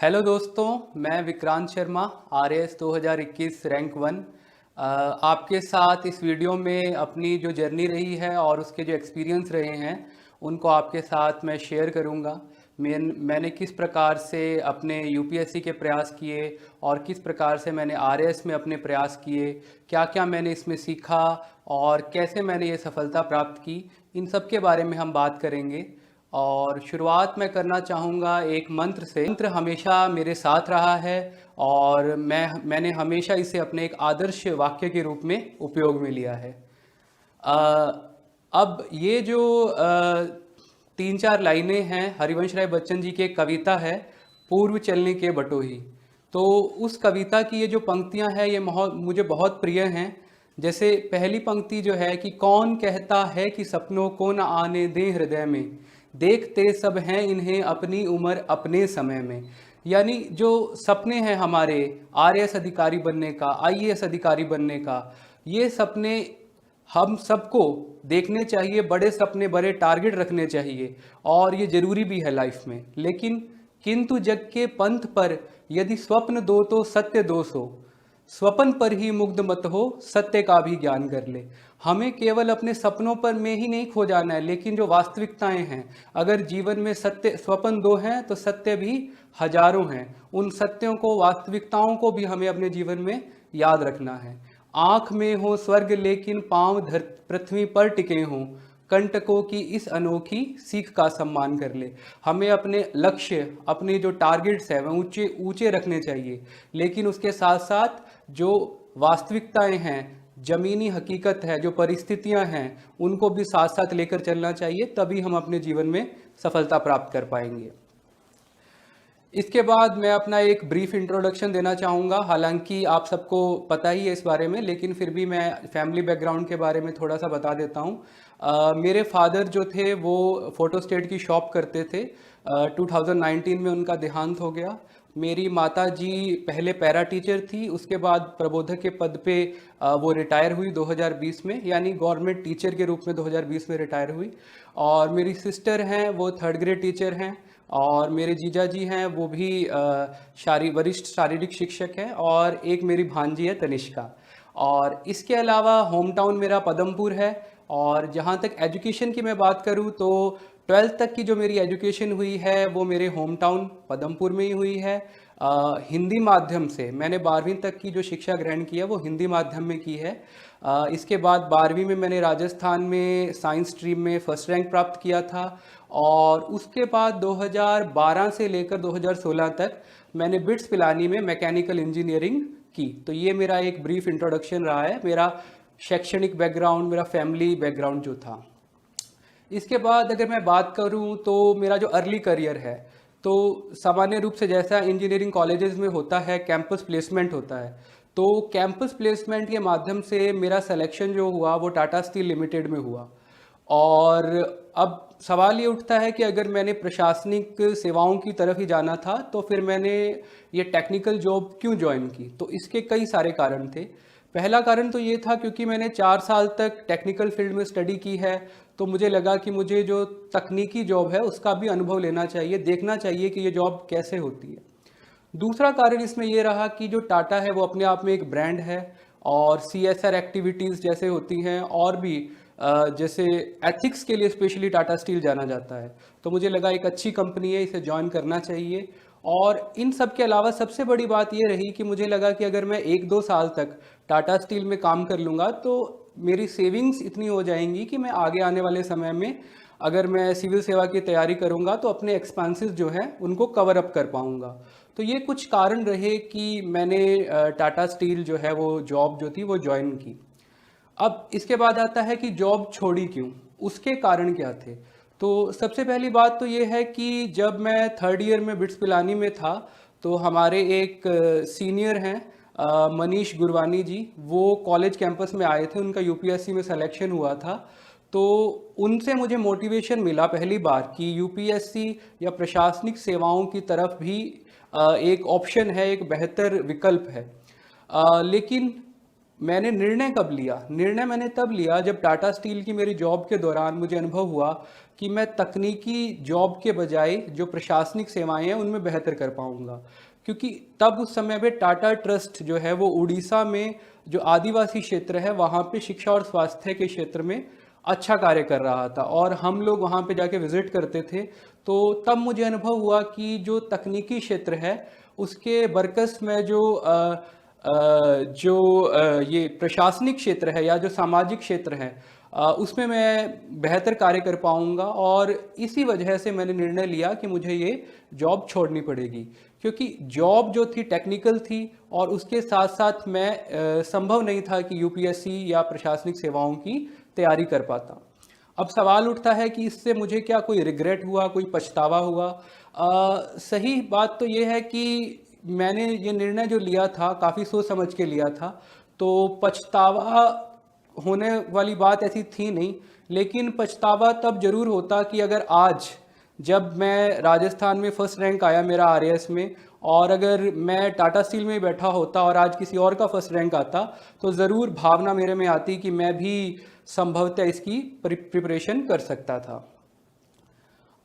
Hello दोस्तों, मैं Vikrant Sharma RAS 2021 rank 1 आपके साथ इस वीडियो में अपनी जो जर्नी रही है और उसके जो एक्सपीरियंस रहे हैं उनको आपके साथ मैं शेयर करूंगा। मैंने किस प्रकार से अपने यूपीएससी के प्रयास किए और किस प्रकार से मैंने आरएएस में अपने प्रयास किए, क्या क्या मैंने इसमें सीखा और कैसे मैंने ये सफलता प्राप्त की, इन सब के बारे में हम बात करेंगे। और शुरुआत मैं करना चाहूँगा एक मंत्र से। मंत्र हमेशा मेरे साथ रहा है और मैंने हमेशा इसे अपने एक आदर्श वाक्य के रूप में उपयोग में लिया है। अ, अब ये जो तीन चार लाइनें हैं हरिवंश राय बच्चन जी की एक कविता है, पूर्व चलने के बटोही। तो उस कविता की ये जो पंक्तियां हैं ये मुझे बहुत प्रिय हैं। जैसे पहली पंक्ति जो है कि कौन कहता है कि सपनों को न आने दें हृदय में, देखते सब हैं इन्हें अपनी उम्र अपने समय में। यानी जो सपने हैं हमारे आरएएस अधिकारी बनने का, आईएएस अधिकारी बनने का, ये सपने हम सबको देखने चाहिए। बड़े सपने, बड़े टारगेट रखने चाहिए और ये जरूरी भी है लाइफ में। लेकिन किंतु जग के पंथ पर यदि स्वप्न दो तो सत्य दो सो, स्वप्न पर ही मुग्ध मत हो, सत्य का भी ज्ञान कर ले। हमें केवल अपने सपनों पर में ही नहीं खो जाना है, लेकिन जो वास्तविकताएं हैं, अगर जीवन में सत्य स्वप्न दो हैं तो सत्य भी हजारों हैं। उन सत्यों को, वास्तविकताओं को भी हमें अपने जीवन में याद रखना है। आंख में हो स्वर्ग लेकिन पांव पृथ्वी पर टिके हों, कंटकों की इस अनोखी सीख का सम्मान कर ले। हमें अपने लक्ष्य, अपने जो टारगेट्स है वह ऊंचे ऊंचे रखने चाहिए, लेकिन उसके साथ साथ जो वास्तविकताएं हैं, जमीनी हकीकत है, जो परिस्थितियां हैं, उनको भी साथ साथ लेकर चलना चाहिए। तभी हम अपने जीवन में सफलता प्राप्त कर पाएंगे। इसके बाद मैं अपना एक ब्रीफ इंट्रोडक्शन देना चाहूँगा। हालांकि आप सबको पता ही है इस बारे में, लेकिन फिर भी मैं फैमिली बैकग्राउंड के बारे में थोड़ा सा बता देता हूँ। मेरे फादर जो थे वो फोटोस्टेट की शॉप करते थे। 2019 में उनका देहांत हो गया। मेरी माता जी पहले पैरा टीचर थी, उसके बाद प्रबोधक के पद पे वो रिटायर हुई 2020 में, यानी गवर्नमेंट टीचर के रूप में 2020 में रिटायर हुई। और मेरी सिस्टर हैं, वो थर्ड ग्रेड टीचर हैं। और मेरे जीजा जी हैं, वो भी वरिष्ठ शारीरिक शिक्षक हैं। और एक मेरी भांजी है तनिष्का। और इसके अलावा होम टाउन मेरा पदमपुर है। और जहाँ तक एजुकेशन की मैं बात करूँ तो 12th तक की जो मेरी एजुकेशन हुई है वो मेरे होम टाउन पदमपुर में ही हुई है। हिंदी माध्यम से मैंने 12वीं तक की जो शिक्षा ग्रहण की है वो हिंदी माध्यम में की है। इसके बाद 12वीं में मैंने राजस्थान में साइंस स्ट्रीम में फर्स्ट रैंक प्राप्त किया था। और उसके बाद 2012 से लेकर 2016 तक मैंने बिट्स पिलानी में मैकेनिकल इंजीनियरिंग की। तो ये मेरा एक ब्रीफ इंट्रोडक्शन रहा है, मेरा शैक्षणिक बैकग्राउंड, मेरा फैमिली बैकग्राउंड जो था। इसके बाद अगर मैं बात करूं तो मेरा जो अर्ली करियर है, तो सामान्य रूप से जैसा इंजीनियरिंग कॉलेजेस में होता है कैंपस प्लेसमेंट होता है। तो कैंपस प्लेसमेंट के माध्यम से मेरा सिलेक्शन जो हुआ वो टाटा स्टील लिमिटेड में हुआ। और अब सवाल ये उठता है कि अगर मैंने प्रशासनिक सेवाओं की तरफ ही जाना था तो फिर मैंने ये टेक्निकल जॉब क्यों ज्वाइन की। तो इसके कई सारे कारण थे। पहला कारण तो ये था क्योंकि मैंने 4 साल तक टेक्निकल फील्ड में स्टडी की है, तो मुझे लगा कि मुझे जो तकनीकी जॉब है उसका भी अनुभव लेना चाहिए, देखना चाहिए कि ये जॉब कैसे होती है। दूसरा कारण इसमें ये रहा कि जो टाटा है वो अपने आप में एक ब्रांड है और सीएसआर एक्टिविटीज़ जैसे होती हैं और भी जैसे एथिक्स के लिए स्पेशली टाटा स्टील जाना जाता है। तो मुझे लगा एक अच्छी कंपनी है, इसे ज्वाइन करना चाहिए। और इन सब के अलावा सबसे बड़ी बात ये रही कि मुझे लगा कि अगर मैं 1-2 साल तक टाटा स्टील में काम कर लूँगा तो मेरी सेविंग्स इतनी हो जाएंगी कि मैं आगे आने वाले समय में अगर मैं सिविल सेवा की तैयारी करूँगा तो अपने एक्सपेंसेस जो हैं उनको कवर अप कर पाऊँगा। तो ये कुछ कारण रहे कि मैंने टाटा स्टील जो है वो जॉब जो थी वो ज्वाइन की। अब इसके बाद आता है कि जॉब छोड़ी क्यों, उसके कारण क्या थे। तो सबसे पहली बात तो ये है कि जब मैं थर्ड ईयर में बिट्स पिलानी में था तो हमारे एक सीनियर हैं मनीष गुरवानी जी, वो कॉलेज कैंपस में आए थे, उनका यूपीएससी में सिलेक्शन हुआ था। तो उनसे मुझे मोटिवेशन मिला पहली बार कि यूपीएससी या प्रशासनिक सेवाओं की तरफ भी एक ऑप्शन है, एक बेहतर विकल्प है। लेकिन मैंने निर्णय कब लिया? निर्णय मैंने तब लिया जब टाटा स्टील की मेरी जॉब के दौरान मुझे अनुभव हुआ कि मैं तकनीकी जॉब के बजाय जो प्रशासनिक सेवाएं हैं उनमें बेहतर कर पाऊंगा। क्योंकि तब उस समय पे टाटा ट्रस्ट जो है वो उड़ीसा में जो आदिवासी क्षेत्र है वहाँ पे शिक्षा और स्वास्थ्य के क्षेत्र में अच्छा कार्य कर रहा था, और हम लोग वहाँ पे जाके विजिट करते थे। तो तब मुझे अनुभव हुआ कि जो तकनीकी क्षेत्र है उसके बरकस में ये प्रशासनिक क्षेत्र है या जो सामाजिक क्षेत्र है उसमें मैं बेहतर कार्य कर पाऊंगा। और इसी वजह से मैंने निर्णय लिया कि मुझे ये जॉब छोड़नी पड़ेगी, क्योंकि जॉब जो थी टेक्निकल थी और उसके साथ साथ मैं संभव नहीं था कि यूपीएससी या प्रशासनिक सेवाओं की तैयारी कर पाता। अब सवाल उठता है कि इससे मुझे क्या कोई रिग्रेट हुआ, कोई पछतावा हुआ? सही बात तो ये है कि मैंने ये निर्णय जो लिया था काफ़ी सोच समझ के लिया था, तो पछतावा होने वाली बात ऐसी थी नहीं। लेकिन पछतावा तब जरूर होता कि अगर आज जब मैं राजस्थान में फर्स्ट रैंक आया मेरा आरएएस में, और अगर मैं टाटा स्टील में बैठा होता और आज किसी और का फर्स्ट रैंक आता, तो ज़रूर भावना मेरे में आती कि मैं भी संभवतः इसकी प्रिपरेशन कर सकता था।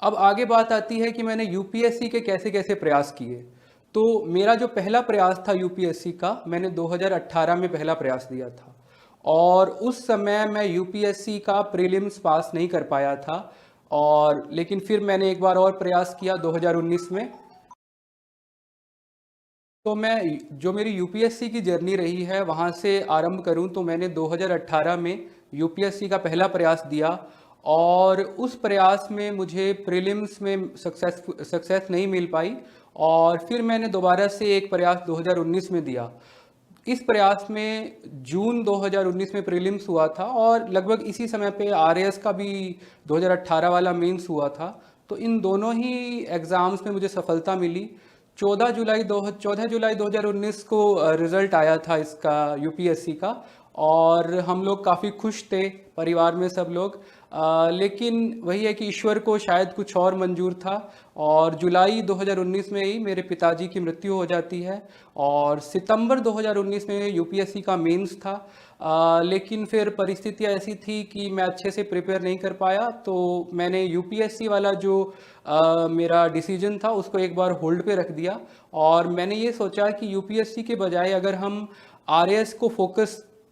अब आगे बात आती है कि मैंने यूपीएससी के कैसे कैसे प्रयास किए। तो मेरा जो पहला प्रयास था यूपीएससी का, मैंने 2018 में पहला प्रयास दिया था, और उस समय मैं यूपीएससी का प्रीलिम्स पास नहीं कर पाया था। और लेकिन फिर मैंने एक बार और प्रयास किया 2019 में। तो मैं जो मेरी यूपीएससी की जर्नी रही है वहाँ से आरंभ करूँ तो मैंने 2018 में यूपीएससी का पहला प्रयास दिया, और उस प्रयास में मुझे प्रीलिम्स में सक्सेस नहीं मिल पाई। और फिर मैंने दोबारा से एक प्रयास 2019 में दिया। इस प्रयास में जून 2019 में प्रीलिम्स हुआ था, और लगभग इसी समय पे आरएएस का भी 2018 वाला मेंस हुआ था। तो इन दोनों ही एग्ज़ाम्स में मुझे सफलता मिली। 14 जुलाई 2019 को रिज़ल्ट आया था इसका, यूपीएससी का, और हम लोग काफ़ी खुश थे परिवार में सब लोग। लेकिन वही है कि ईश्वर को शायद कुछ और मंजूर था, और जुलाई 2019 में ही मेरे पिताजी की मृत्यु हो जाती है, और सितंबर 2019 में यूपीएससी का मेंस था। लेकिन फिर परिस्थितियाँ ऐसी थी कि मैं अच्छे से प्रिपेयर नहीं कर पाया, तो मैंने यूपीएससी वाला जो मेरा डिसीजन था उसको एक बार होल्ड पे रख दिया, और मैंने ये सोचा कि यूपीएससी के बजाय अगर हम आरएएस को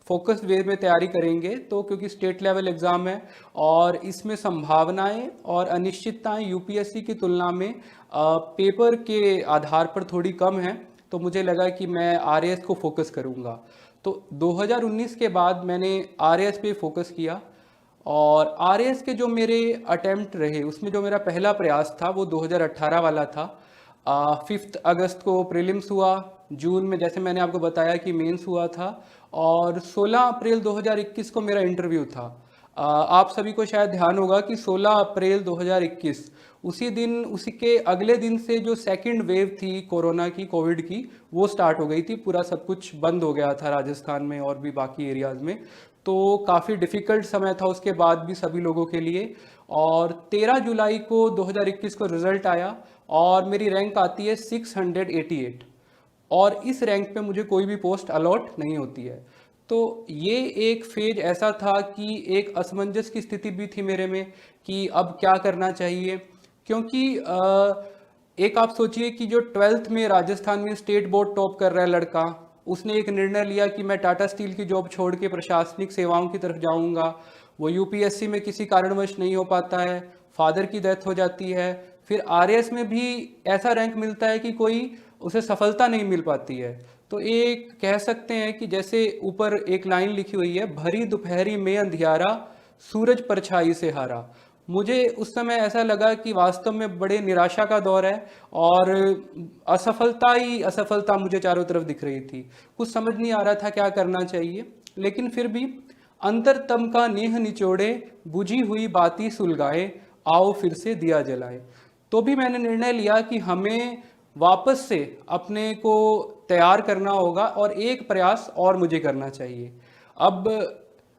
फोकस्ड वे में तैयारी करेंगे, तो क्योंकि स्टेट लेवल एग्ज़ाम है और इसमें संभावनाएं और अनिश्चितताएं यूपीएससी की तुलना में पेपर के आधार पर थोड़ी कम है, तो मुझे लगा कि मैं आरएएस को फोकस करूंगा। तो 2019 के बाद मैंने आरएएस पे फोकस किया, और आरएएस के जो मेरे अटेम्प्ट रहे उसमें जो मेरा पहला प्रयास था वो 2018 वाला था। 5 अगस्त को प्रीलिम्स हुआ, जून में जैसे मैंने आपको बताया कि मेंस हुआ था, और 16 अप्रैल 2021 को मेरा इंटरव्यू था। आप सभी को शायद ध्यान होगा कि 16 अप्रैल 2021 उसी दिन, उसी के अगले दिन से जो सेकंड वेव थी कोरोना की, कोविड की, वो स्टार्ट हो गई थी। पूरा सब कुछ बंद हो गया था राजस्थान में और भी बाकी एरियाज़ में, तो काफ़ी डिफ़िकल्ट समय था उसके बाद भी सभी लोगों के लिए। और 13 जुलाई को 2021 को रिज़ल्ट आया, और मेरी रैंक आती है 688, और इस रैंक पे मुझे कोई भी पोस्ट अलॉट नहीं होती है। तो ये एक फेज ऐसा था कि एक असमंजस की स्थिति भी थी मेरे में कि अब क्या करना चाहिए। क्योंकि एक आप सोचिए कि जो 12th में राजस्थान में स्टेट बोर्ड टॉप कर रहा है लड़का, उसने एक निर्णय लिया कि मैं टाटा स्टील की जॉब छोड़ के प्रशासनिक सेवाओं की तरफ जाऊंगा। वो यूपीएससी में किसी कारणवश नहीं हो पाता है, फादर की डेथ हो जाती है, फिर आरएएस में भी ऐसा रैंक मिलता है कि कोई उसे सफलता नहीं मिल पाती है। तो एक कह सकते हैं कि जैसे ऊपर एक लाइन लिखी हुई है, भरी दोपहरी में अंधियारा, सूरज परछाई से हारा। मुझे उस समय ऐसा लगा कि वास्तव में बड़े निराशा का दौर है, और असफलता ही असफलता मुझे चारों तरफ दिख रही थी। कुछ समझ नहीं आ रहा था क्या करना चाहिए। लेकिन फिर भी अंतरतम का नेह निचोड़े, बुझी हुई बाती सुलगाए, आओ फिर से दिया जलाए। तो भी मैंने निर्णय लिया कि हमें वापस से अपने को तैयार करना होगा, और एक प्रयास और मुझे करना चाहिए। अब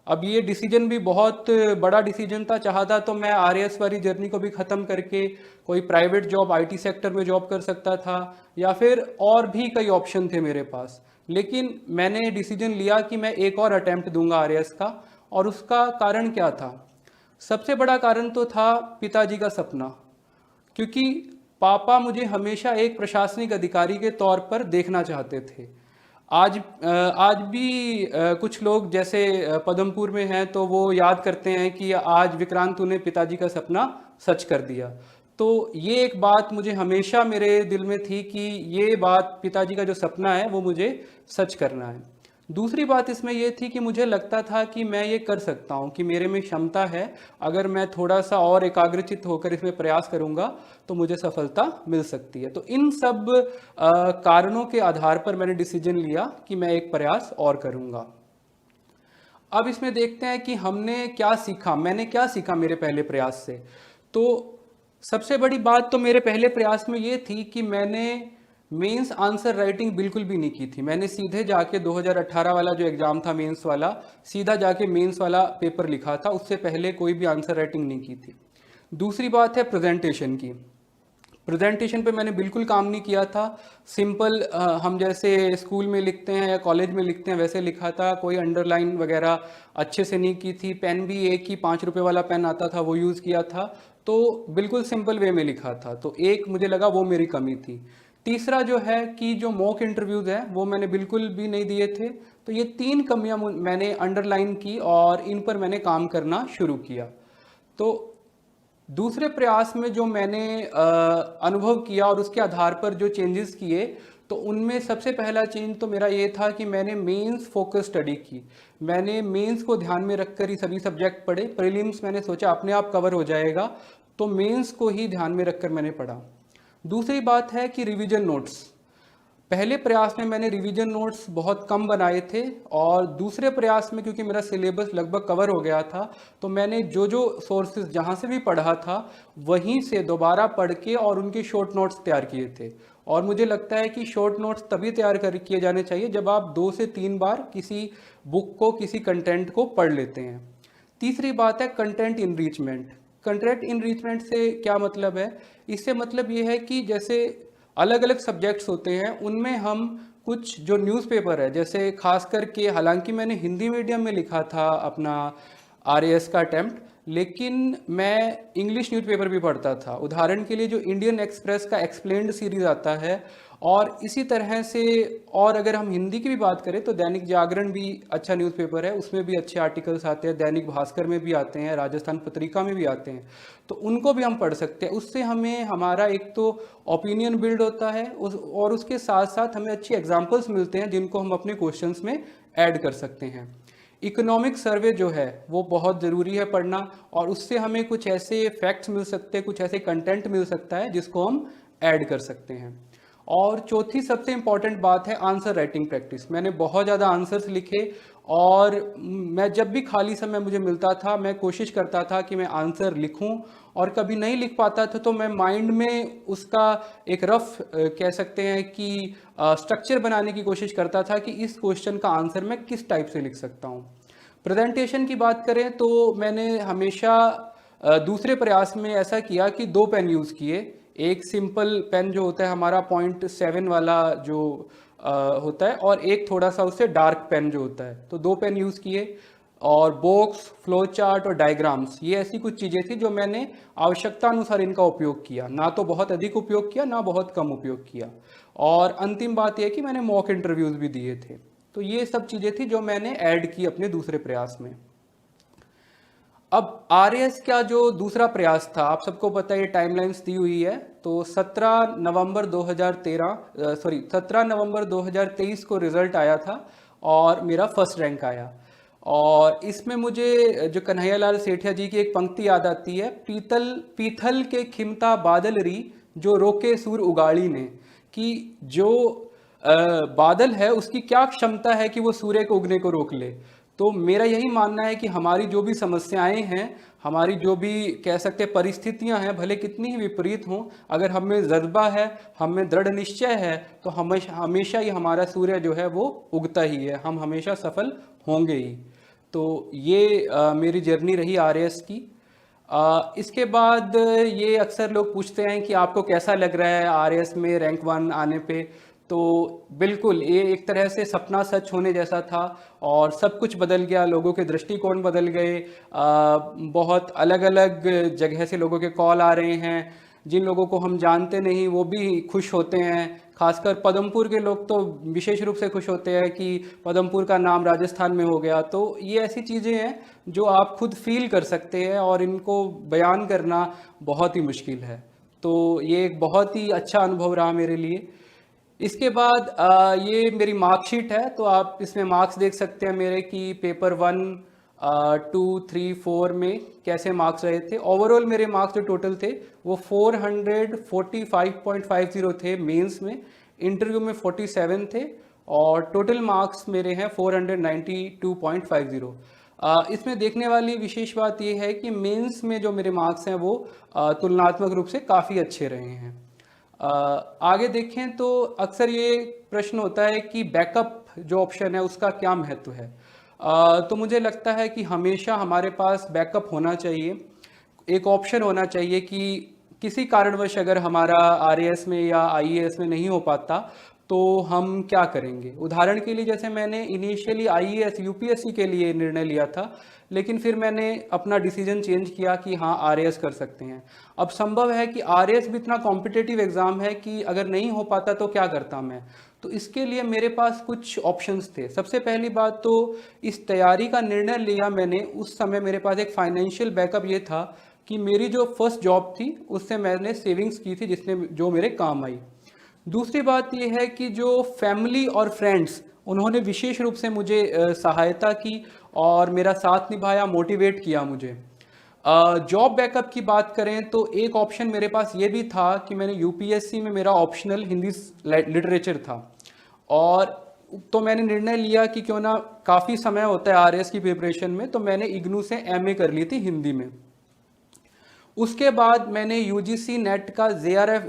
अब ये डिसीजन भी बहुत बड़ा डिसीजन था। चाहता तो मैं आरएएस वाली जर्नी को भी ख़त्म करके कोई प्राइवेट जॉब आईटी सेक्टर में जॉब कर सकता था, या फिर और भी कई ऑप्शन थे मेरे पास। लेकिन मैंने डिसीजन लिया कि मैं एक और अटेम्प्ट दूंगा आरएएस का। और उसका कारण क्या था? सबसे बड़ा कारण तो था पिताजी का सपना, क्योंकि पापा मुझे हमेशा एक प्रशासनिक अधिकारी के तौर पर देखना चाहते थे। आज भी कुछ लोग जैसे पदमपुर में हैं तो वो याद करते हैं कि आज विक्रांत तूने पिताजी का सपना सच कर दिया। तो ये एक बात मुझे हमेशा मेरे दिल में थी कि ये बात, पिताजी का जो सपना है वो मुझे सच करना है। दूसरी बात इसमें ये थी कि मुझे लगता था कि मैं ये कर सकता हूँ, कि मेरे में क्षमता है। अगर मैं थोड़ा सा और एकाग्रचित्त होकर इसमें प्रयास करूँगा तो मुझे सफलता मिल सकती है। तो इन सब कारणों के आधार पर मैंने डिसीजन लिया कि मैं एक प्रयास और करूँगा। अब इसमें देखते हैं कि हमने क्या सीखा, मैंने क्या सीखा मेरे पहले प्रयास से। तो सबसे बड़ी बात तो मेरे पहले प्रयास में ये थी कि मैंने मेंस आंसर राइटिंग बिल्कुल भी नहीं की थी। मैंने सीधे जाके 2018 वाला जो एग्ज़ाम था मेंस वाला, सीधा जाके मेंस वाला पेपर लिखा था। उससे पहले कोई भी आंसर राइटिंग नहीं की थी। दूसरी बात है प्रेजेंटेशन की। प्रेजेंटेशन पे मैंने बिल्कुल काम नहीं किया था। सिंपल हम जैसे स्कूल में लिखते हैं या कॉलेज में लिखते हैं वैसे लिखा था। कोई अंडरलाइन वगैरह अच्छे से नहीं की थी। पेन भी एक ही 5 रुपये वाला पेन आता था वो यूज़ किया था। तो बिल्कुल सिंपल वे में लिखा था। तो एक मुझे लगा वो मेरी कमी थी। तीसरा जो है कि जो मॉक इंटरव्यूज़ है वो मैंने बिल्कुल भी नहीं दिए थे। तो ये 3 कमियां मैंने अंडरलाइन की और इन पर मैंने काम करना शुरू किया। तो दूसरे प्रयास में जो मैंने अनुभव किया और उसके आधार पर जो चेंजेस किए, तो उनमें सबसे पहला चेंज तो मेरा ये था कि मैंने मेंस फोकस स्टडी की। मैंने मेंस को ध्यान में रखकर ही सभी सब्जेक्ट पढ़े। प्रीलिम्स मैंने सोचा अपने आप कवर हो जाएगा, तो मेंस को ही ध्यान में रखकर मैंने पढ़ा। दूसरी बात है कि रिवीजन नोट्स। पहले प्रयास में मैंने रिवीजन नोट्स बहुत कम बनाए थे, और दूसरे प्रयास में क्योंकि मेरा सिलेबस लगभग कवर हो गया था, तो मैंने जो जो सोर्सेज जहाँ से भी पढ़ा था वहीं से दोबारा पढ़ के और उनके शॉर्ट नोट्स तैयार किए थे। और मुझे लगता है कि शॉर्ट नोट्स तभी तैयार कर किए जाने चाहिए जब आप 2 से 3 बार किसी बुक को, किसी कंटेंट को पढ़ लेते हैं। तीसरी बात है कंटेंट इनरिचमेंट। कंटेंट इनरिचमेंट से क्या मतलब है? इससे मतलब ये है कि जैसे अलग अलग सब्जेक्ट्स होते हैं, उनमें हम कुछ जो न्यूज़पेपर है, जैसे खास करके, हालांकि मैंने हिंदी मीडियम में लिखा था अपना आरएएस का अटेम्प्ट, लेकिन मैं इंग्लिश न्यूज़पेपर भी पढ़ता था। उदाहरण के लिए जो इंडियन एक्सप्रेस का एक्सप्लेन्ड सीरीज़ आता है, और इसी तरह से, और अगर हम हिंदी की भी बात करें तो दैनिक जागरण भी अच्छा न्यूज़पेपर है, उसमें भी अच्छे आर्टिकल्स आते हैं। दैनिक भास्कर में भी आते हैं, राजस्थान पत्रिका में भी आते हैं, तो उनको भी हम पढ़ सकते हैं। उससे हमें हमारा एक तो ओपिनियन बिल्ड होता है, और उसके साथ साथ हमें अच्छी एग्जाम्पल्स मिलते हैं जिनको हम अपने क्वेश्चंस में ऐड कर सकते हैं। इकोनॉमिक सर्वे जो है वो बहुत ज़रूरी है पढ़ना, और उससे हमें कुछ ऐसे फैक्ट्स मिल सकते हैं, कुछ ऐसे कंटेंट मिल सकता है जिसको हम ऐड कर सकते हैं। और चौथी सबसे इम्पॉर्टेंट बात है आंसर राइटिंग प्रैक्टिस। मैंने बहुत ज़्यादा आंसर्स लिखे, और मैं जब भी खाली समय मुझे मिलता था मैं कोशिश करता था कि मैं आंसर लिखूं, और कभी नहीं लिख पाता था तो मैं माइंड में उसका एक रफ कह सकते हैं कि स्ट्रक्चर बनाने की कोशिश करता था कि इस क्वेश्चन का आंसर मैं किस टाइप से लिख सकता हूं। प्रेजेंटेशन की बात करें तो मैंने हमेशा दूसरे प्रयास में ऐसा किया कि 2 पेन यूज़ किए। एक सिंपल पेन जो होता है हमारा 0.7 वाला जो होता है, और एक थोड़ा सा उससे डार्क पेन जो होता है, तो 2 पेन यूज़ किए। और बॉक्स, फ्लो चार्ट और डायग्राम्स, ये ऐसी कुछ चीज़ें थी जो मैंने आवश्यकता अनुसार इनका उपयोग किया। ना तो बहुत अधिक उपयोग किया, ना बहुत कम उपयोग किया। और अंतिम बात यह कि मैंने मॉक इंटरव्यूज़ भी दिए थे। तो ये सब चीज़ें थी जो मैंने ऐड की अपने दूसरे प्रयास में। अब आरएएस का जो दूसरा प्रयास था, आप सबको पता है ये टाइमलाइंस दी हुई है। तो 17 नवंबर 2023 को रिजल्ट आया था, और मेरा फर्स्ट रैंक आया। और इसमें मुझे जो कन्हैयालाल सेठिया जी की एक पंक्ति याद आती है, पीथल के खिमता बादल री, जो रोके सूर उगाड़ी ने। कि जो बादल है उसकी क्या क्षमता है कि वो सूर्य को उगने को रोक ले। तो मेरा यही मानना है कि हमारी जो भी समस्याएं हैं, हमारी जो भी कह सकते हैं परिस्थितियां हैं, भले कितनी ही विपरीत हों, अगर हम में जज्बा है, हम में दृढ़ निश्चय है, तो हमेशा ही हमारा सूर्य जो है वो उगता ही है, हम हमेशा सफल होंगे ही। तो ये मेरी जर्नी रही आरएएस की। इसके बाद ये अक्सर लोग पूछते हैं कि आपको कैसा लग रहा है आरएएस में रैंक 1 आने पे। तो बिल्कुल ये एक तरह से सपना सच होने जैसा था और सब कुछ बदल गया, लोगों के दृष्टिकोण बदल गए। बहुत अलग अलग जगह से लोगों के कॉल आ रहे हैं, जिन लोगों को हम जानते नहीं वो भी खुश होते हैं। खासकर पदमपुर के लोग तो विशेष रूप से खुश होते हैं कि पदमपुर का नाम राजस्थान में हो गया। तो ये ऐसी चीज़ें हैं जो आप खुद फील कर सकते हैं और इनको बयान करना बहुत ही मुश्किल है। तो ये एक बहुत ही अच्छा अनुभव रहा मेरे लिए। इसके बाद ये मेरी मार्कशीट है, तो आप इसमें मार्क्स देख सकते हैं मेरे कि पेपर 1, 2, 3, 4 में कैसे मार्क्स रहे थे। ओवरऑल मेरे मार्क्स जो टोटल थे वो 445.50 थे मेंस में, इंटरव्यू में 47 थे और टोटल मार्क्स मेरे हैं 492.50। इसमें देखने वाली विशेष बात ये है कि मेंस में जो मेरे मार्क्स हैं वो तुलनात्मक रूप से काफ़ी अच्छे रहे हैं। आगे देखें तो अक्सर ये प्रश्न होता है कि बैकअप जो ऑप्शन है उसका क्या महत्व है। तो मुझे लगता है कि हमेशा हमारे पास बैकअप होना चाहिए, एक ऑप्शन होना चाहिए कि किसी कारणवश अगर हमारा आरएएस में या आईएएस में नहीं हो पाता तो हम क्या करेंगे। उदाहरण के लिए जैसे मैंने इनिशियली आईएएस यूपीएससी के लिए निर्णय लिया था, लेकिन फिर मैंने अपना डिसीजन चेंज किया कि हाँ आरएएस कर सकते हैं। अब संभव है कि आरएएस भी इतना कॉम्पिटिटिव एग्ज़ाम है कि अगर नहीं हो पाता तो क्या करता मैं। तो इसके लिए मेरे पास कुछ ऑप्शंस थे। सबसे पहली बात तो इस तैयारी का निर्णय लिया मैंने उस समय मेरे पास एक फाइनेंशियल बैकअप ये था कि मेरी जो फर्स्ट जॉब थी उससे मैंने सेविंग्स की थी जिसने जो मेरे काम आई। दूसरी बात यह है कि जो फैमिली और फ्रेंड्स उन्होंने विशेष रूप से मुझे सहायता की और मेरा साथ निभाया, मोटिवेट किया मुझे। जॉब बैकअप की बात करें तो एक ऑप्शन मेरे पास ये भी था कि मैंने यूपीएससी में मेरा ऑप्शनल हिंदी लिटरेचर था और तो मैंने निर्णय लिया कि क्यों ना, काफ़ी समय होता है आरएएस की प्रिपरेशन में, तो मैंने इग्नू से एमए कर ली थी हिंदी में। उसके बाद मैंने यूजीसी नेट का जेआरएफ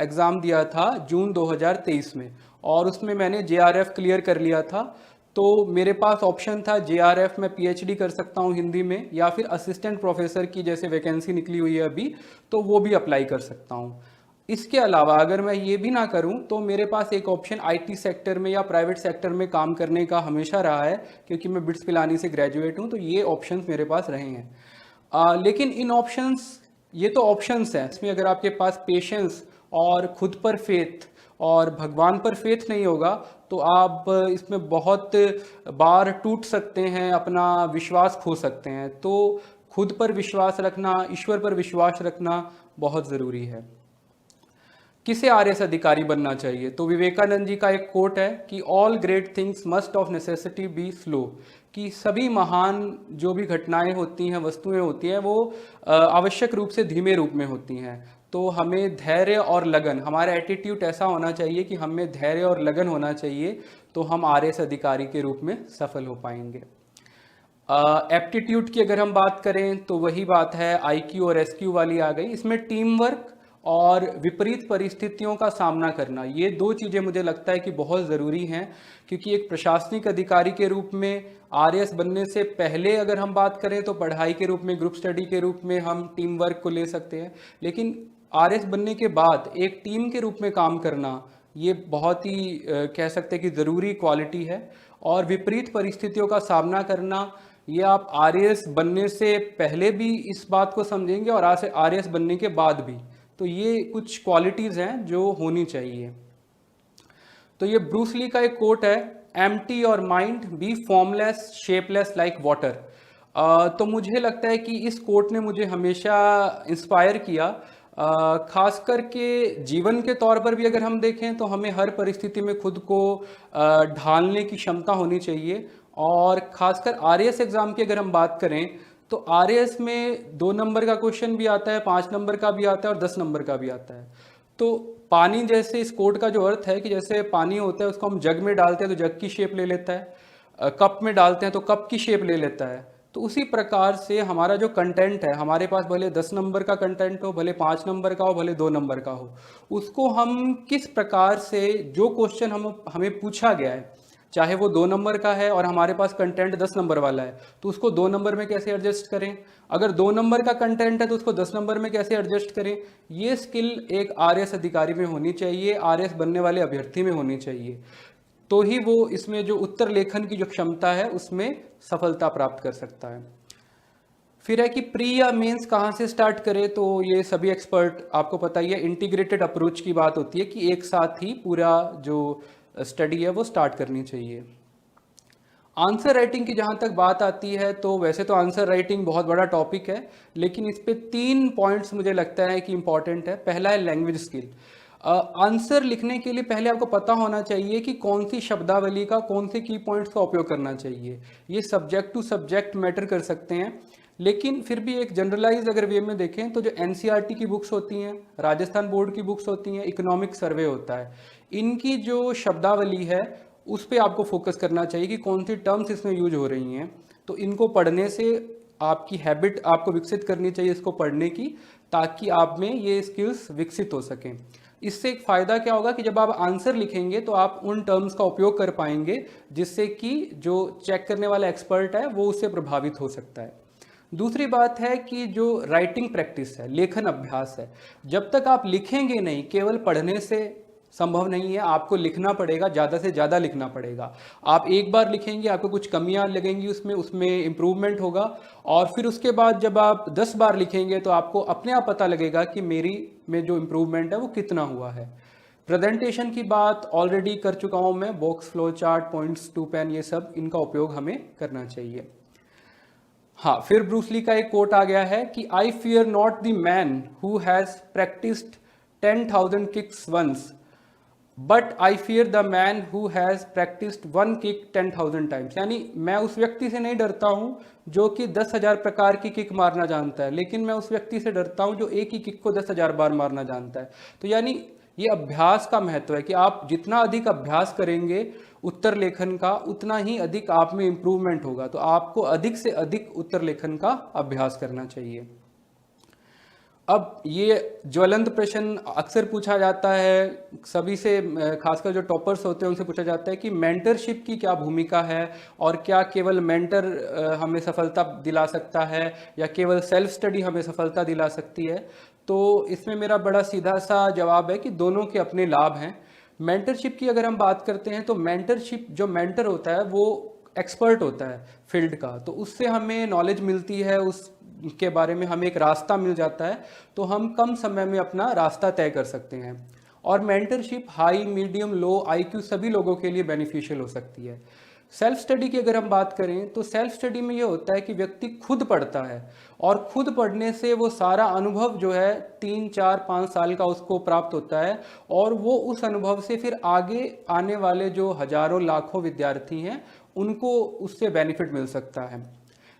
एग्ज़ाम दिया था जून 2023 में और उसमें मैंने जेआरएफ क्लियर कर लिया था। तो मेरे पास ऑप्शन था जेआरएफ में पीएचडी कर सकता हूँ हिंदी में, या फिर असिस्टेंट प्रोफेसर की जैसे वैकेंसी निकली हुई है अभी, तो वो भी अप्लाई कर सकता हूँ। इसके अलावा अगर मैं ये भी ना करूं तो मेरे पास एक ऑप्शन आईटी सेक्टर में या प्राइवेट सेक्टर में काम करने का हमेशा रहा है, क्योंकि मैं बिट्स पिलानी से ग्रेजुएट हूं। तो ये ऑप्शंस मेरे पास रहे हैं। लेकिन इन ऑप्शंस, ये तो ऑप्शंस हैं, इसमें अगर आपके पास पेशेंस और खुद पर फेथ और भगवान पर फेथ नहीं होगा तो आप इसमें बहुत बार टूट सकते हैं, अपना विश्वास खो सकते हैं। तो खुद पर विश्वास रखना, ईश्वर पर विश्वास रखना बहुत ज़रूरी है। किसे आरएएस अधिकारी बनना चाहिए? तो विवेकानंद जी का एक कोट है कि all great things must of necessity be slow, कि सभी महान जो भी घटनाएं होती हैं, वस्तुएं होती हैं, वो आवश्यक रूप से धीमे रूप में होती हैं। तो हमें धैर्य और लगन, हमारा एटीट्यूड ऐसा होना चाहिए कि हमें धैर्य और लगन होना चाहिए, तो हम आरएएस अधिकारी के रूप में सफल हो पाएंगे। एप्टीट्यूड की अगर हम बात करें तो वही बात है, आईक्यू और एसक्यू वाली आ गई। इसमें टीम वर्क और विपरीत परिस्थितियों का सामना करना, ये दो चीज़ें मुझे लगता है कि बहुत ज़रूरी हैं, क्योंकि एक प्रशासनिक अधिकारी के रूप में आरएएस बनने से पहले अगर हम बात करें तो पढ़ाई के रूप में, ग्रुप स्टडी के रूप में हम टीम वर्क को ले सकते हैं, लेकिन आरएएस बनने के बाद एक टीम के रूप में काम करना ये बहुत ही कह सकते हैं कि ज़रूरी क्वालिटी है। और विपरीत परिस्थितियों का सामना करना, ये आप आरएएस बनने से पहले भी इस बात को समझेंगे और आरएएस बनने के बाद भी। तो ये कुछ क्वालिटीज़ हैं जो होनी चाहिए। तो ये ब्रूस ली का एक कोट है, empty your mind, be formless shapeless like water. तो मुझे लगता है कि इस कोट ने मुझे हमेशा इंस्पायर किया। खास करके जीवन के तौर पर भी अगर हम देखें तो हमें हर परिस्थिति में खुद को ढालने की क्षमता होनी चाहिए। और खासकर आरएएस एग्ज़ाम की अगर हम बात करें तो आरएएस में 2 नंबर का क्वेश्चन भी आता है, 5 नंबर का भी आता है और 10 नंबर का भी आता है। तो पानी जैसे, इस कोट का जो अर्थ है कि जैसे पानी होता है उसको हम जग में डालते हैं तो जग की शेप ले लेता है, कप में डालते हैं तो कप की शेप ले लेता है। तो उसी प्रकार से हमारा जो कंटेंट है, हमारे पास भले 10 नंबर का कंटेंट हो, भले 5 नंबर का हो, भले 2 नंबर का हो, उसको हम किस प्रकार से, जो क्वेश्चन हमें पूछा गया है चाहे वो 2 नंबर का है और हमारे पास कंटेंट 10 नंबर वाला है, तो उसको 2 नंबर में कैसे एडजस्ट करें। अगर 2 नंबर का कंटेंट है तो उसको 10 नंबर में कैसे एडजस्ट करें। ये स्किल एक आरएस अधिकारी में होनी चाहिए, आरएस बनने वाले अभ्यर्थी में होनी चाहिए, तो ही वो इसमें जो उत्तर लेखन की जो क्षमता है उसमें सफलता प्राप्त कर सकता है। फिर है कि प्री या मेंस कहाँ से स्टार्ट करें, तो ये सभी एक्सपर्ट आपको पता ही है, इंटीग्रेटेड अप्रोच की बात होती है कि एक साथ ही पूरा जो स्टडी है वो स्टार्ट करनी चाहिए। आंसर राइटिंग की जहाँ तक बात आती है तो वैसे तो आंसर राइटिंग बहुत बड़ा टॉपिक है, लेकिन इस पे 3 पॉइंट्स मुझे लगता है कि इंपॉर्टेंट है। पहला है लैंग्वेज स्किल। आंसर लिखने के लिए पहले आपको पता होना चाहिए कि कौन सी शब्दावली का, कौन से की पॉइंट्स का उपयोग करना चाहिए। ये सब्जेक्ट टू सब्जेक्ट मैटर कर सकते हैं, लेकिन फिर भी एक जनरलाइज अगर वे में देखें तो जो एनसीईआरटी की बुक्स होती हैं, राजस्थान बोर्ड की बुक्स होती हैं, इकोनॉमिक सर्वे होता है, इनकी जो शब्दावली है उस पर आपको फोकस करना चाहिए कि कौन सी टर्म्स इसमें यूज हो रही हैं। तो इनको पढ़ने से आपकी हैबिट आपको विकसित करनी चाहिए इसको पढ़ने की, ताकि आप में ये स्किल्स विकसित हो सकें। इससे एक फ़ायदा क्या होगा कि जब आप आंसर लिखेंगे तो आप उन टर्म्स का उपयोग कर पाएंगे, जिससे कि जो चेक करने वाला एक्सपर्ट है वो उससे प्रभावित हो सकता है। दूसरी बात है कि जो राइटिंग प्रैक्टिस है, लेखन अभ्यास है, जब तक आप लिखेंगे नहीं, केवल पढ़ने से संभव नहीं है, आपको लिखना पड़ेगा, ज़्यादा से ज़्यादा लिखना पड़ेगा। आप एक बार लिखेंगे, आपको कुछ कमियां लगेंगी उसमें इम्प्रूवमेंट होगा, और फिर उसके बाद जब आप 10 बार लिखेंगे तो आपको अपने आप पता लगेगा कि मेरी में जो इम्प्रूवमेंट है वो कितना हुआ है। प्रेजेंटेशन की बात ऑलरेडी कर चुका हूँ मैं, box, flow chart, points to pen, ये सब इनका उपयोग हमें करना चाहिए। हाँ, फिर ब्रूस ली का एक कोट आ गया है कि I fear not the man who has practised 10,000 kicks once, but I fear the man who has practised 1 kick 10,000 times. यानी मैं उस व्यक्ति से नहीं डरता हूं जो कि 10,000 प्रकार की किक मारना जानता है, लेकिन मैं उस व्यक्ति से डरता हूं जो एक ही किक को 10,000 बार मारना जानता है। तो यानी ये अभ्यास का महत्व है कि आप जितना अधिक अभ्यास करेंगे उत्तर लेखन का, उतना ही अधिक आप में इम्प्रूवमेंट होगा। तो आपको अधिक से अधिक उत्तर लेखन का अभ्यास करना चाहिए। अब ये ज्वलंत प्रश्न अक्सर पूछा जाता है सभी से, खासकर जो टॉपर्स होते हैं उनसे पूछा जाता है कि मेंटरशिप की क्या भूमिका है, और क्या केवल मेंटर हमें सफलता दिला सकता है या केवल सेल्फ स्टडी हमें सफलता दिला सकती है। तो इसमें मेरा बड़ा सीधा सा जवाब है कि दोनों के अपने लाभ हैं। मेंटरशिप की अगर हम बात करते हैं तो मेंटरशिप, जो मेंटर होता है वो एक्सपर्ट होता है फील्ड का, तो उससे हमें नॉलेज मिलती है, उसके बारे में हमें एक रास्ता मिल जाता है, तो हम कम समय में अपना रास्ता तय कर सकते हैं। और मेंटरशिप हाई, मीडियम, लो आईक्यू सभी लोगों के लिए बेनिफिशियल हो सकती है। सेल्फ स्टडी की अगर हम बात करें तो सेल्फ स्टडी में ये होता है कि व्यक्ति खुद पढ़ता है, और खुद पढ़ने से वो सारा अनुभव जो है 3, 4, 5 साल का उसको प्राप्त होता है, और वो उस अनुभव से फिर आगे आने वाले जो हजारों लाखों विद्यार्थी हैं उनको उससे बेनिफिट मिल सकता है।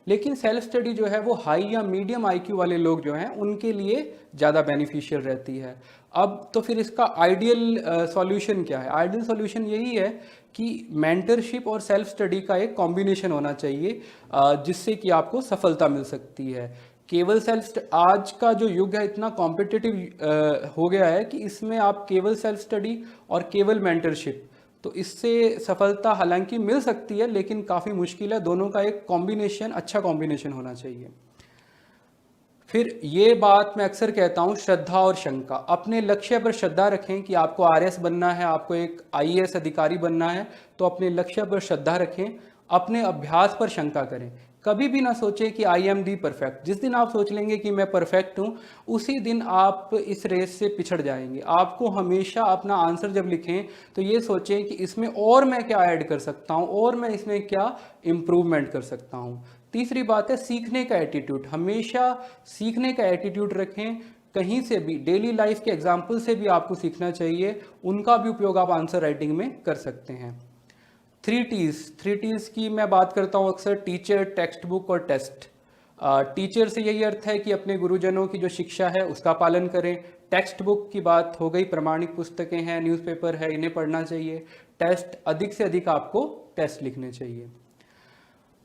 लेकिन सेल्फ स्टडी जो है वो हाई या मीडियम आईक्यू वाले लोग जो हैं उनके लिए ज़्यादा बेनिफिशियल रहती है। अब तो फिर इसका आइडियल सॉल्यूशन क्या है? आइडियल सॉल्यूशन यही है कि मेंटरशिप और सेल्फ स्टडी का एक कॉम्बिनेशन होना चाहिए, जिससे कि आपको सफलता मिल सकती है। केवल आज का जो युग है इतना कॉम्पिटिटिव हो गया है कि इसमें आप केवल सेल्फ स्टडी और केवल मेंटरशिप, तो इससे सफलता हालांकि मिल सकती है लेकिन काफ़ी मुश्किल है। दोनों का एक कॉम्बिनेशन, अच्छा कॉम्बिनेशन होना चाहिए। फिर ये बात मैं अक्सर कहता हूँ, श्रद्धा और शंका। अपने लक्ष्य पर श्रद्धा रखें कि आपको आरएस बनना है, आपको एक आईएएस अधिकारी बनना है, तो अपने लक्ष्य पर श्रद्धा रखें। अपने अभ्यास पर शंका करें। कभी भी ना सोचें कि आई एम दी परफेक्ट। जिस दिन आप सोच लेंगे कि मैं परफेक्ट हूँ, उसी दिन आप इस रेस से पिछड़ जाएंगे। आपको हमेशा अपना आंसर जब लिखें तो ये सोचें कि इसमें और मैं क्या ऐड कर सकता हूँ, और मैं इसमें क्या इम्प्रूवमेंट कर सकता हूँ। तीसरी बात है सीखने का एटीट्यूड। हमेशा सीखने का एटीट्यूड रखें। कहीं से भी, डेली लाइफ के एग्जाम्पल से भी आपको सीखना चाहिए, उनका भी उपयोग आप आंसर राइटिंग में कर सकते हैं। 3Ts की मैं बात करता हूँ अक्सर, टीचर, टेक्स्ट बुक और टेस्ट। टीचर से यही अर्थ है कि अपने गुरुजनों की जो शिक्षा है उसका पालन करें। टेक्स्ट बुक की बात हो गई, प्रमाणिक पुस्तकें हैं, न्यूज़पेपर है, इन्हें पढ़ना चाहिए। टेस्ट, अधिक से अधिक आपको टेस्ट लिखने चाहिए।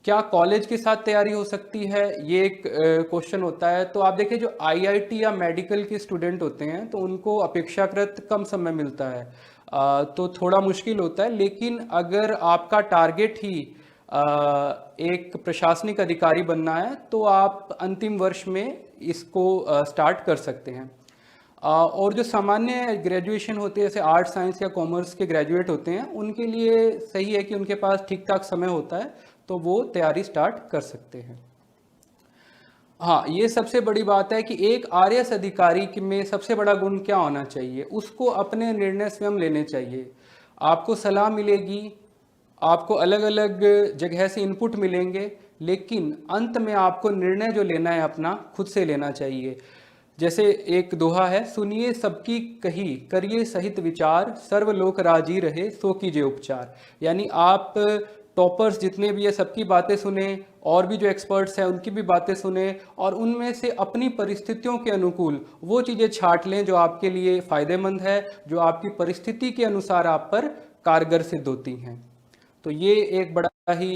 क्या कॉलेज के साथ तैयारी हो सकती है, ये एक क्वेश्चन होता है। तो आप देखिए, जो आईआईटी या मेडिकल के स्टूडेंट होते हैं तो उनको अपेक्षाकृत कम समय मिलता है। तो थोड़ा मुश्किल होता है। लेकिन अगर आपका टारगेट ही एक प्रशासनिक अधिकारी बनना है तो आप अंतिम वर्ष में इसको स्टार्ट कर सकते हैं। और जो सामान्य ग्रेजुएशन होते हैं, जैसे आर्ट साइंस या कॉमर्स के ग्रेजुएट होते हैं, उनके लिए सही है कि उनके पास ठीक ठाक समय होता है तो वो तैयारी स्टार्ट कर सकते हैं। हाँ, ये सबसे बड़ी बात है कि एक आरएएस अधिकारी में सबसे बड़ा गुण क्या होना चाहिए, उसको अपने निर्णय स्वयं लेने चाहिए। आपको सलाह मिलेगी, आपको अलग अलग जगह से इनपुट मिलेंगे, लेकिन अंत में आपको निर्णय जो लेना है अपना खुद से लेना चाहिए। जैसे एक दोहा है, सुनिए सबकी कही करिए सहित विचार, सर्वलोक राजी रहे सो कीजिए उपचार। यानी आप टॉपर्स जितने भी है सबकी बातें सुने, और भी जो एक्सपर्ट्स हैं उनकी भी बातें सुने, और उनमें से अपनी परिस्थितियों के अनुकूल वो चीज़ें छांट लें जो आपके लिए फ़ायदेमंद है, जो आपकी परिस्थिति के अनुसार आप पर कारगर सिद्ध होती हैं। तो ये एक बड़ा ही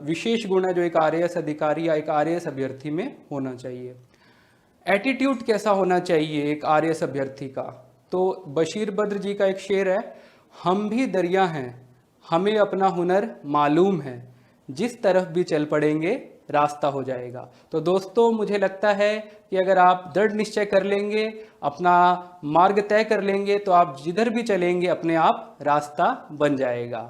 विशेष गुण है जो एक आरएएस अधिकारी या एक आरएएस अभ्यर्थी में होना चाहिए। एटीट्यूड कैसा होना चाहिए एक आरएएस अभ्यर्थी का? तो बशीर बद्र जी का एक शेर है, हम भी दरिया हैं, हमें अपना हुनर मालूम है, जिस तरफ भी चल पड़ेंगे रास्ता हो जाएगा। तो दोस्तों, मुझे लगता है कि अगर आप दृढ़ निश्चय कर लेंगे, अपना मार्ग तय कर लेंगे, तो आप जिधर भी चलेंगे अपने आप रास्ता बन जाएगा।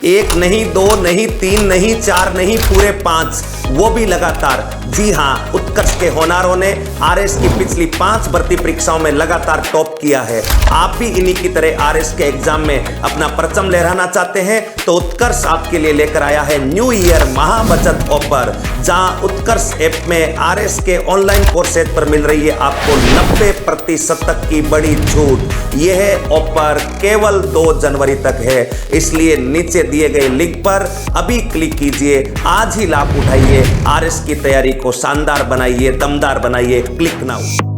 1 नहीं 2 नहीं 3 नहीं 4 नहीं पूरे 5, वो भी लगातार। जी हाँ, उत्कर्ष के होनारों ने आरएएस की पिछली 5 भर्ती परीक्षाओं में लगातार टॉप किया है। आप भी इन्हीं की तरह आरएएस के एग्जाम में अपना परचम लहराना चाहते हैं तो उत्कर्ष आपके लिए लेकर आया है न्यू ईयर महाबचत ऑफर, जहां उत्कर्ष ऐप में आरएएस के ऑनलाइन कोर्सेज पर मिल रही है आपको 90% तक की बड़ी छूट। यह ऑफर केवल 2 जनवरी तक है, इसलिए नीचे दिए गए लिंक पर अभी क्लिक कीजिए, आज ही लाभ उठाइए, आरएएस की तैयारी को शानदार बनाइए, दमदार बनाइए। Click now.